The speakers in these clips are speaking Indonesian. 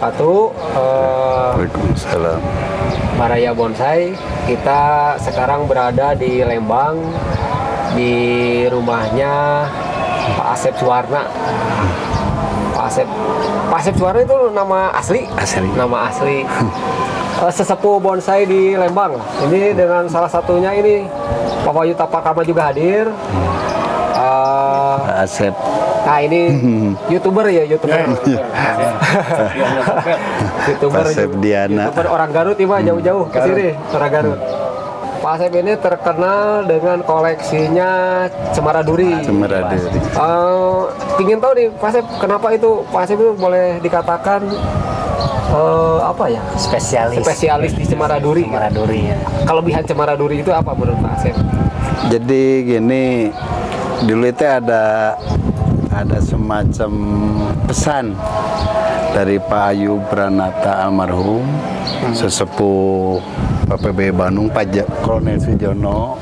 wabarakatuh. Waalaikumsalam. Baraya Bonsai. Kita sekarang berada di Lembang di rumahnya Pak Asep Suwarna. Pak Asep Suwarna itu nama asli. Nama asli. Sesepuh bonsai di Lembang. Ini dengan salah satunya ini Pak Wahyu Tapakama juga hadir. Pak Asep. Nah ini YouTuber ya, YouTuber Asep Diana. YouTuber orang Garut ini jauh-jauh ke sini, orang Garut. Pak Asep ini terkenal dengan koleksinya cemara duri. Ingin tahu nih Pak Asep, kenapa itu Pak Asep itu boleh dikatakan apa ya? Spesialis di cemara duri. Cemara duri ya. Kelebihan cemara duri itu apa menurut Pak Asep? Jadi gini, dulu itu ada semacam pesan dari Pak Ayub Pranata almarhum, sesepuh PPB Bandung, Pak Kolonel Sujono,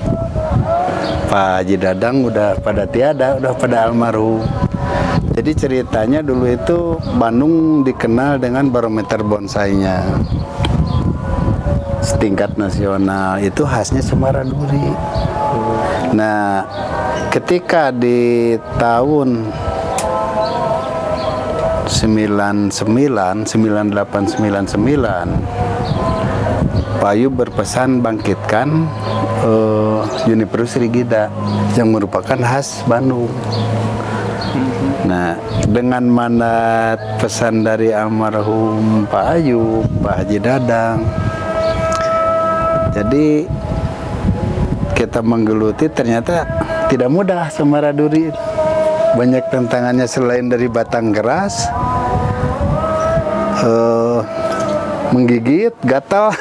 Pak Haji Dadang udah pada tiada, udah pada almarhum. Jadi ceritanya dulu itu Bandung dikenal dengan barometer bonsainya setingkat nasional, itu khasnya cemara duri. Nah, ketika di tahun 9899 Pak Ayub berpesan bangkitkan Juniperus rigida yang merupakan khas Bandung. Nah, dengan mandat pesan dari almarhum Pak Ayub, Pak Haji Dadang, jadi kita menggeluti, ternyata tidak mudah cemara duri. Banyak tantangannya selain dari batang keras, menggigit, gatal.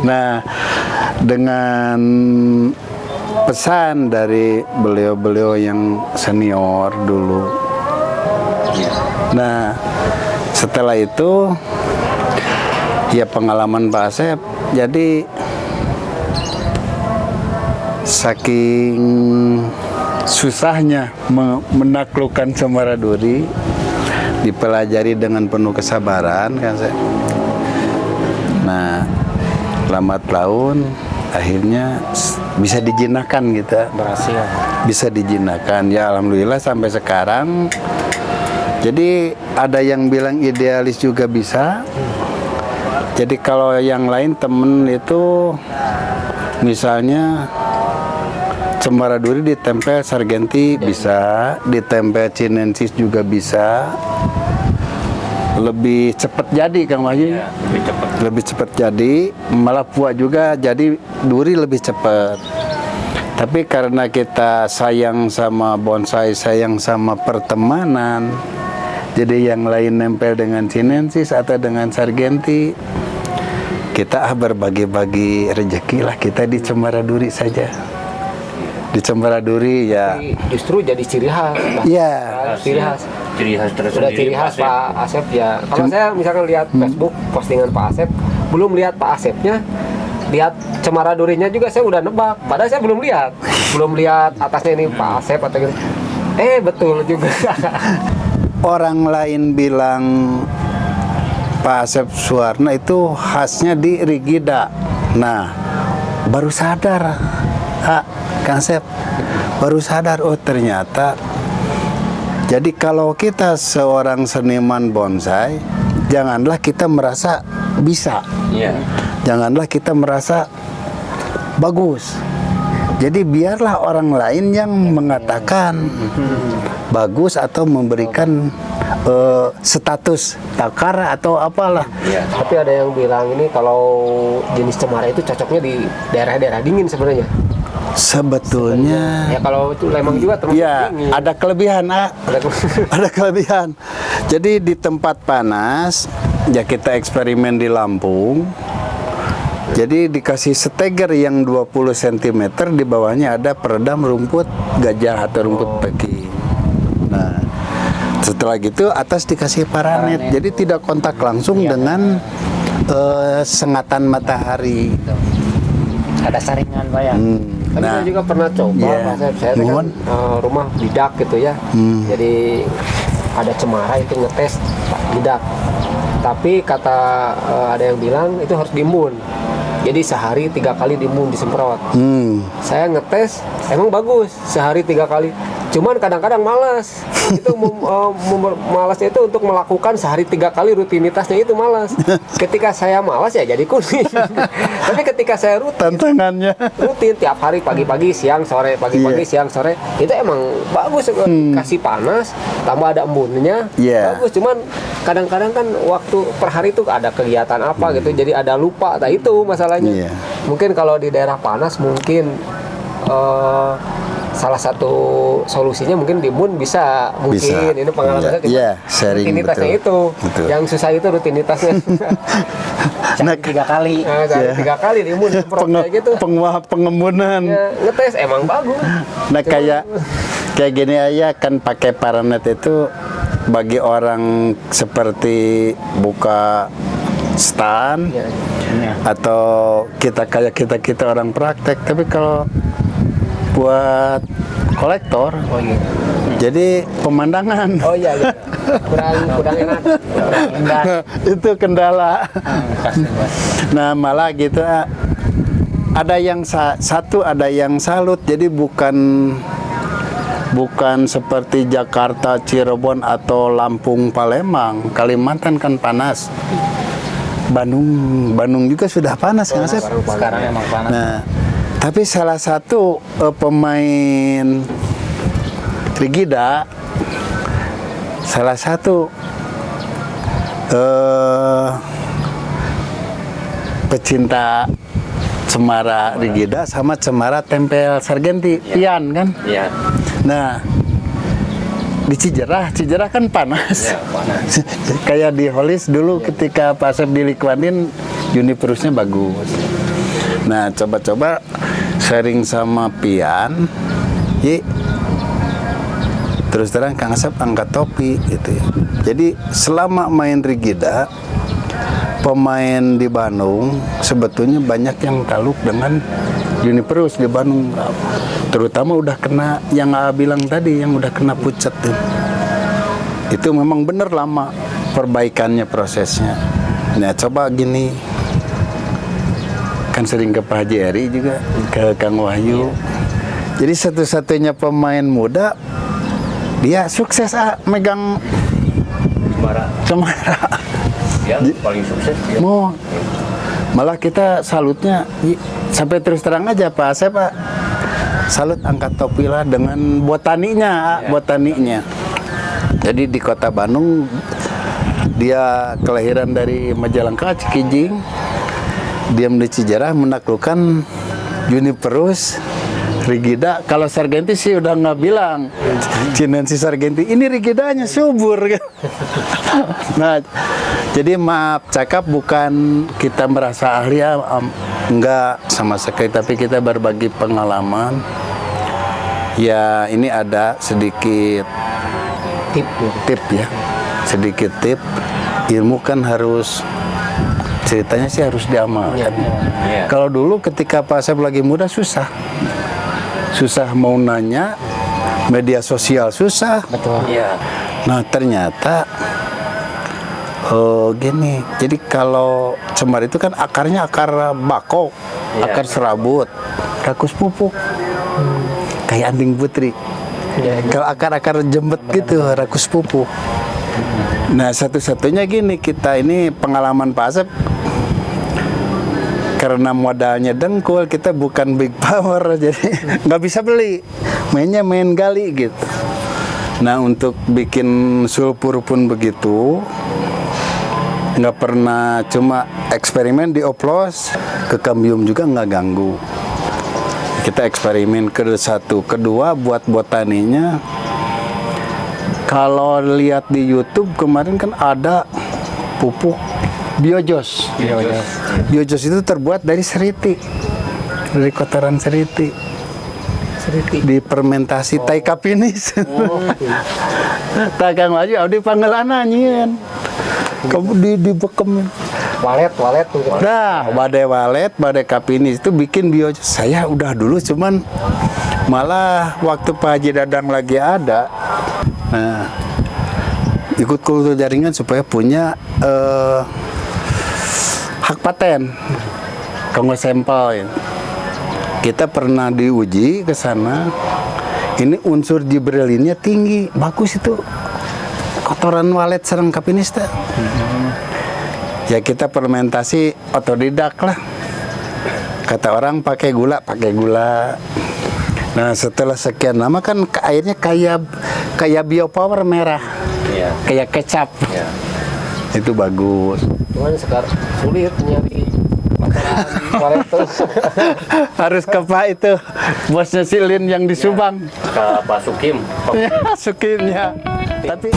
Nah, dengan pesan dari beliau-beliau yang senior dulu. Nah, setelah itu ya pengalaman Pak Asep, jadi saking susahnya menaklukkan cemara duri, dipelajari dengan penuh kesabaran kan saya. Nah, lambat laun akhirnya bisa dijinakan gitu. Berhasil. Bisa dijinakan ya, alhamdulillah sampai sekarang. Jadi ada yang bilang idealis juga bisa. Jadi kalau yang lain temen itu misalnya cemara duri ditempel sargenti bisa, ditempel chinensis juga bisa. Lebih cepat jadi Kang Wahyu. Ya, lebih cepat jadi, malah puak juga, jadi duri lebih cepat. Tapi karena kita sayang sama bonsai, sayang sama pertemanan, jadi yang lain nempel dengan chinensis atau dengan sargenti, kita berbagi-bagi rezeki lah, kita di cemara duri saja. Di cemara duri ya. Justru jadi ciri khas. Iya. Ciri khas. Ciri khas Sudah tersendiri. ciri khas Pak Asep ya. Kalau saya misalkan lihat Facebook postingan Pak Asep, belum lihat Pak Asepnya, lihat cemara durinya juga saya udah nebak. Padahal saya belum lihat atasnya ini Pak Asep atau gitu. Betul juga. Orang lain bilang Pak Asep Suwarna itu khasnya di rigida. Nah, baru sadar, Kang Asep, baru sadar, oh ternyata. Jadi kalau kita seorang seniman bonsai, janganlah kita merasa bisa. Iya. Janganlah kita merasa bagus. Jadi biarlah orang lain yang mengatakan bagus atau memberikan status takar atau apalah. Ya, tapi ada yang bilang ini kalau jenis cemara itu cocoknya di daerah-daerah dingin sebenarnya. Sebetulnya Ya kalau itu Lembang juga termasuk ya, dingin. ada kelebihan, ada kelebihan. Jadi di tempat panas, ya kita eksperimen di Lampung. Jadi dikasih steger yang 20 cm, di bawahnya ada peredam rumput gajah atau rumput Peking. Nah, setelah gitu atas dikasih paranet. Jadi tidak kontak langsung dengan sengatan matahari. Ada saringan Pak ya. Tapi saya juga pernah coba, iya. Pak Asep, saya kan rumah bidak gitu ya. Jadi ada cemara itu ngetes tidak. Tapi kata ada yang bilang itu harus diimun. Jadi sehari 3 kali diimun disemprot. Saya ngetes emang bagus sehari 3 kali. Cuman kadang-kadang malas. Itu malasnya itu untuk melakukan sehari 3 kali rutinitasnya itu malas. Ketika saya malas ya jadi kuning. Tapi ketika saya Tantangannya. rutin tiap hari pagi-pagi siang sore pagi-pagi siang sore itu emang bagus. Kasih panas tambah ada embunnya bagus. Cuman kadang-kadang kan waktu per hari itu ada kegiatan apa gitu jadi ada lupa. Nah itu masalahnya. Mungkin kalau di daerah panas mungkin salah satu solusinya mungkin dimun bisa ini pengalaman saya sharing rutinitasnya betul. itu yang susah itu rutinitasnya. Nah, 3 kali. Nah, 3 kali dimun kayak gitu. Pengembunan. Ngetes emang bagus. Nah kayak gini aja kan pakai Paranet itu bagi orang seperti buka stand atau kita orang praktek, tapi kalau buat kolektor jadi pemandangan kurang enak. Itu kendala. Nah malah gitu ada yang ada yang salut, jadi bukan seperti Jakarta, Cirebon atau Lampung, Palembang, Kalimantan kan panas. Bandung juga sudah panas kan Asep? Sekarang emang panas. Nah, tapi salah satu pemain Rigida, salah satu pecinta cemara Rigida sama cemara tempel Sargenti, Pian kan? Iya. Nah, di Cijerah kan panas. Panas. Kayak di Holis dulu ketika Pak Asep di Likwanin, Universe-nya bagus. Nah, coba-coba sharing sama Pian, terus terang Kang Asep angkat topi gitu ya. Jadi selama main Rigida, pemain di Bandung sebetulnya banyak yang taluk dengan Universe di Bandung, terutama udah kena yang bilang tadi, yang udah kena pucat tuh. Itu memang bener lama perbaikannya prosesnya. Nah coba gini, kan sering ke Pak Haji Eri juga, ke Kang Wahyu. Jadi satu-satunya pemain muda dia sukses megang cemara. Yang paling sukses ya. Malah kita salutnya sampai terus terang aja Pak Asep, Pak. Salut angkat topi lah dengan botaninya. Jadi di kota Bandung dia kelahiran dari Majalengka, Cikijing. Diam di Cijerah menaklukkan Universe, Rigida. Kalau Sargenti sih udah nggak bilang. Cinensi Sargenti ini Rigidanya subur. Nah, jadi maaf cakap, bukan kita merasa ahli ya, enggak sama sekali, tapi kita berbagi pengalaman. Ya, ini ada sedikit tip ya. Sedikit tip. Ilmu kan harus, ceritanya sih harus diamalkan. Kalau dulu ketika Pak Asep lagi muda susah mau nanya, media sosial susah. Betul. Iya. Nah ternyata gini, jadi kalau cemar itu kan akarnya akar bakok, akar serabut, rakus pupuk, kayak anting putri. Kalau akar-akar jembet gitu, rakus pupuk. Nah satu-satunya gini, kita ini pengalaman Pak Asep, karena modalnya dengkul, kita bukan big power, jadi nggak bisa beli, mainnya main gali gitu. Nah untuk bikin sulfur pun begitu, nggak pernah, cuma eksperimen dioplos, ke kambium juga nggak ganggu. Kita eksperimen ke satu, kedua buat botaninya. Kalau lihat di YouTube kemarin kan ada pupuk Biojos. Biojos itu terbuat dari seriti, dari kotoran seriti. Difermentasi tai kapinis. Takang aja, di panggilan nyian. Kamu dibekemin. Walet tuh. Nah, badai kapinis itu bikin Biojos. Saya udah dulu, cuman malah waktu Pak Haji Dadang lagi ada. Nah, ikut kultur jaringan supaya punya hak paten. Kalau sampel ya. Kita pernah diuji ke sana. Ini unsur gibrelinnya tinggi, bagus itu. Kotoran walet sareng kapinista. Ya kita fermentasi otodidak lah. Kata orang pakai gula. Nah setelah sekian lama kan airnya kayak biopower merah, Iya. kayak kecap. Iya. Itu bagus. Cuman sekarang sulit nyari makanan itu. Harus ke Pak itu bosnya Silin yang di Subang. Ke Pak Sukim. Ya, Sukimnya. Tapi